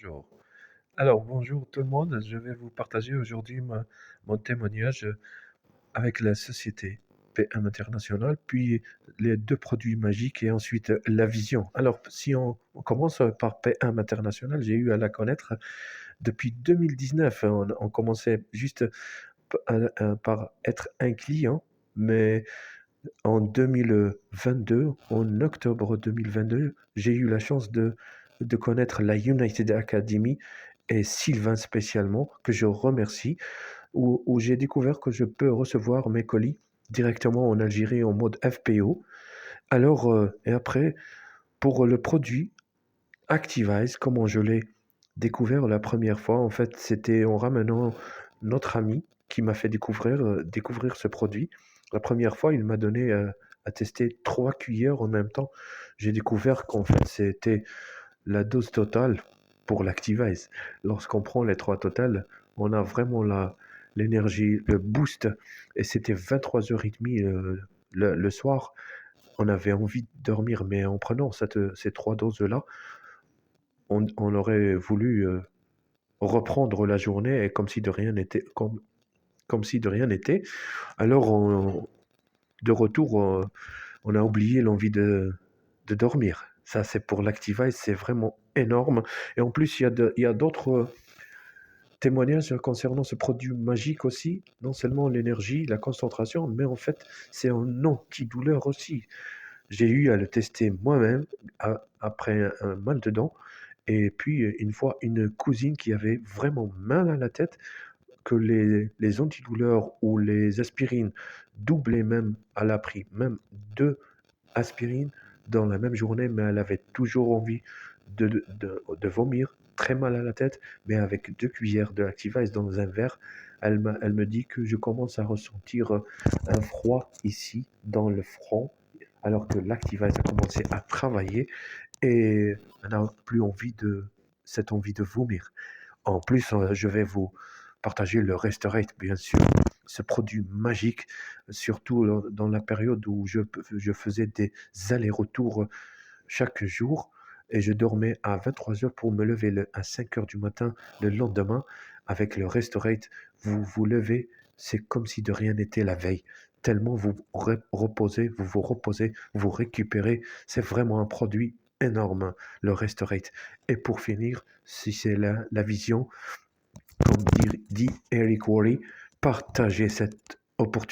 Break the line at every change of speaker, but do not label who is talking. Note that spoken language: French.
Bonjour. Alors, bonjour tout le monde. Je vais vous partager aujourd'hui mon témoignage avec la société PM International, puis les deux produits magiques et ensuite la vision. Alors, si on commence par PM International, j'ai eu à la connaître depuis 2019. On commençait juste par être un client, mais en 2022, en octobre 2022, j'ai eu la chance de connaître la United Academy et Sylvain spécialement, que je remercie, où j'ai découvert que je peux recevoir mes colis directement en Algérie en mode FPO. Alors, et après, pour le produit Activize, comment je l'ai découvert la première fois, en fait, c'était en ramenant notre ami qui m'a fait découvrir ce produit. La première fois, il m'a donné à tester 3 cuillères en même temps. J'ai découvert qu'en fait, c'était la dose totale pour l'Activize. Lorsqu'on prend les 3 totales, on a vraiment l'énergie, le boost. Et c'était 23h30 le soir. On avait envie de dormir, mais en prenant ces 3 doses-là, on aurait voulu reprendre la journée et comme si de rien n'était. Comme si de rien n'était. Alors, de retour, on a oublié l'envie de dormir. Ça, c'est pour l'Activize, c'est vraiment énorme. Et en plus, il y a d'autres témoignages concernant ce produit magique aussi. Non seulement l'énergie, la concentration, mais en fait, c'est un antidouleur aussi. J'ai eu à le tester moi-même après un mal de dents. Et puis, une fois, une cousine qui avait vraiment mal à la tête, que les antidouleurs ou les aspirines doublaient même, elle a pris même 2 aspirines dans la même journée, mais elle avait toujours envie de vomir, très mal à la tête, mais avec 2 cuillères de Activise dans un verre, elle me dit que je commence à ressentir un froid ici dans le front, alors que l'Activise a commencé à travailler et elle n'a plus cette envie de vomir. En plus, je vais vous partager le Restorate, bien sûr, ce produit magique, surtout dans la période où je faisais des allers-retours chaque jour et je dormais à 23 heures pour me lever à 5 heures du matin le lendemain. Avec le Restorate, vous vous levez, c'est comme si de rien n'était la veille. Tellement vous reposez, vous reposez, vous récupérez. C'est vraiment un produit énorme, le Restorate. Et pour finir, si c'est la vision, comme dit Eric Worre, partagez cette opportunité.